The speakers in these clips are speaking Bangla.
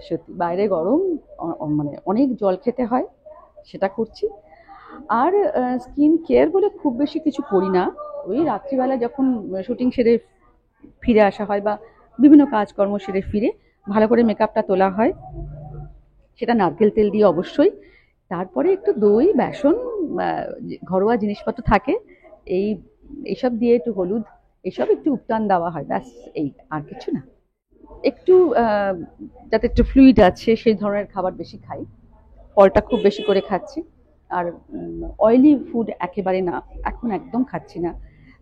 সত্যি বাইরে গরম, মানে অনেক জল খেতে হয়, সেটা করছি। আর স্কিন কেয়ার বলে খুব বেশি কিছু করি না। ওই রাত্রিবেলা যখন শুটিং সেরে ফিরে আসা হয় বা বিভিন্ন কাজকর্ম সেরে ফিরে ভালো করে মেকআপটা তোলা হয়, সেটা নারকেল তেল দিয়ে অবশ্যই। তারপরে একটু দই, বেসন, ঘরোয়া জিনিসপত্র থাকে, এই এইসব দিয়ে একটু হলুদ, এইসব একটু উপটান দেওয়া হয়, ব্যাস। এই, আর কিছু না। একটু যাতে একটু ফ্লুইড আছে সেই ধরনের খাবার বেশি খাই, ফলটা খুব বেশি করে খাচ্ছি। আর অয়েলি ফুড একেবারে না, এখন একদম খাচ্ছি না।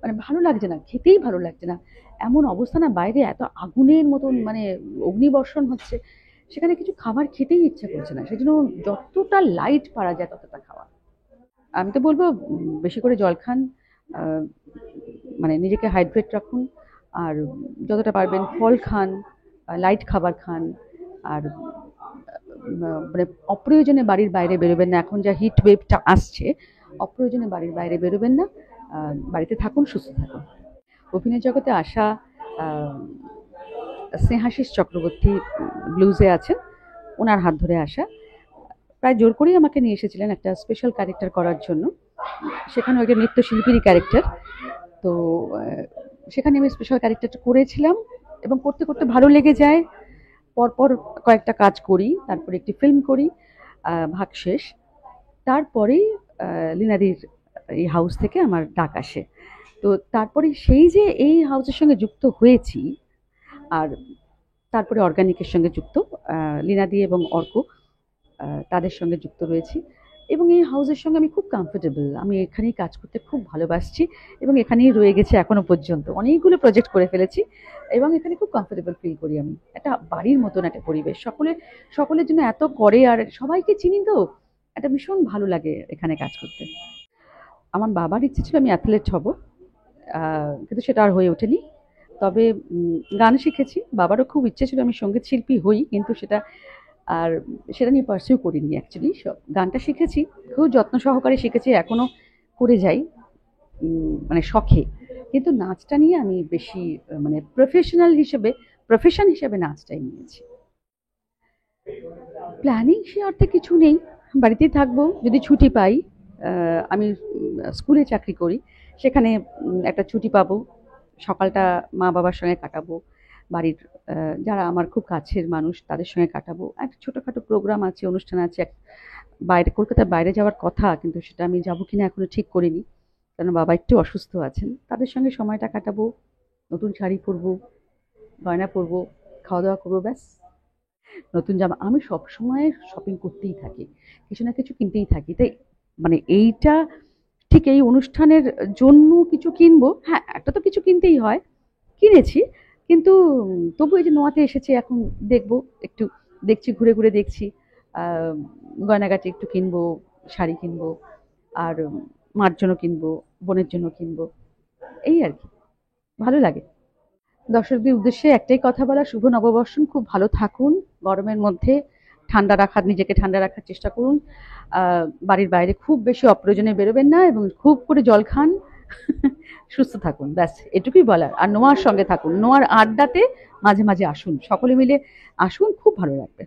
মানে ভালো লাগছে না, খেতেই ভালো লাগছে না। এমন অবস্থা না, বাইরে এত আগুনের মতন মানে অগ্নিবর্ষণ হচ্ছে, সেখানে কিছু খাবার খেতেই ইচ্ছা করছে না। সেজন্য যতটা লাইট পারা যায় ততটা খাওয়া। আমি তো বলবো বেশি করে জল খান, আহ, মানে নিজেকে হাইড্রেট রাখুন, আর যতটা পারবেন ফল খান, লাইট খাবার খান। আর মানে অপ্রয়োজনে বাড়ির বাইরে বেরোবেন না, এখন যা হিট ওয়েভটা আসছে, অপ্রয়োজনে বাড়ির বাইরে বেরোবেন না। বাড়িতে থাকুন, সুস্থ থাকুন। অভিনয় জগতে আসা, আহ, স্নেহাশিস চক্রবর্তী ব্লুজে আছেন, ওনার হাত ধরে আসা। প্রায় জোর করেই আমাকে নিয়ে এসেছিলেন একটা স্পেশাল ক্যারেক্টার করার জন্য। সেখানে ওই নৃত্যশিল্পীরই ক্যারেক্টার। তো সেখানে আমি স্পেশাল ক্যারেক্টারটা করেছিলাম, এবং করতে করতে ভালো লেগে যায়। পরপর কয়েকটা কাজ করি, তারপরে একটি ফিল্ম করি, ভাগশেষ। তারপরেই লিনাদির এই হাউস থেকে আমার ডাক আসে। তো তারপরে সেই যে এই হাউসের সঙ্গে যুক্ত হয়েছি, আর তারপরে অর্গানিকের সঙ্গে যুক্ত, লিনাদি এবং অর্ক, তাদের সঙ্গে যুক্ত রয়েছি। এবং এই হাউসের সঙ্গে আমি খুব কমফোর্টেবল, আমি এখানেই কাজ করতে খুব ভালোবাসছি, এবং এখানেই রয়ে গেছি এখনো পর্যন্ত। অনেকগুলো প্রজেক্ট করে ফেলেছি, এবং এখানে খুব কমফোর্টেবল ফিল করি আমি। একটা বাড়ির মতন একটা পরিবেশ, সকলের জন্য এত করে, আর সবাইকে চিনি তো, একটা ভীষণ ভালো লাগে এখানে কাজ করতে। আমার বাবার ইচ্ছে ছিল আমি অ্যাথলেট হব, কিন্তু সেটা আর হয়ে ওঠেনি। তবে গান শিখেছি, বাবারও খুব ইচ্ছে ছিল আমি সঙ্গীত শিল্পী হই, কিন্তু আর সেটা নিয়ে পার্সিউ করিনি অ্যাকচুয়ালি। গানটা শিখেছি, খুব যত্ন সহকারে শিখেছি, এখনো করে যাই, মানে শখে। কিন্তু নাচটা নিয়ে আমি বেশি মানে প্রফেশন হিসেবে নাচটাই নিয়েছি। প্ল্যানিং সে অর্থে কিছু নেই, বাড়িতেই থাকবো যদি ছুটি পাই। আমি স্কুলে চাকরি করি, সেখানে একটা ছুটি পাবো, সকালটা মা বাবার সঙ্গে কাটাবো, বাড়ির যারা আমার খুব কাছের মানুষ তাদের সঙ্গে কাটাবো। একটা ছোটোখাটো প্রোগ্রাম আছে, অনুষ্ঠান আছে, বাইরে কলকাতার বাইরে যাওয়ার কথা, কিন্তু সেটা আমি যাবো কিনা এখনো ঠিক করিনি, কারণ বাবা একটু অসুস্থ আছেন। তাদের সঙ্গে সময়টা কাটাবো, নতুন শাড়ি পরবো, গয়না পরবো, খাওয়া দাওয়া করবো, ব্যাস। নতুন জামা, আমি সবসময় শপিং করতেই থাকি, কিছু না কিছু কিনতেই থাকি। তাই মানে এইটা ঠিক এই অনুষ্ঠানের জন্য কিছু কিনবো, হ্যাঁ একটা তো কিছু কিনতেই হয়, কিনেছি। কিন্তু তবু এই যে নোয়াতে এসেছি, এখন দেখবো, একটু দেখছি, ঘুরে ঘুরে দেখছি, গয়নাগাটি একটু কিনবো, শাড়ি কিনবো, আর মার জন্য কিনবো, বোনের জন্য কিনবো, এই আর কি, ভালো লাগে। দর্শকদের উদ্দেশ্যে একটাই কথা বলা, শুভ নববর্ষ, খুব ভালো থাকুন। গরমের মধ্যে নিজেকে ঠান্ডা রাখার চেষ্টা করুন। বাড়ির বাইরে খুব বেশি অপ্রয়োজনে বেরোবেন না, এবং খুব করে জল খান। সুস্থ থাকুন, ব্যাস এটুকুই বলার। আর নোয়ার সঙ্গে থাকুন, নোয়ার আড্ডাতে মাঝে মাঝে আসুন, সকলে মিলে আসুন, খুব ভালো লাগবে।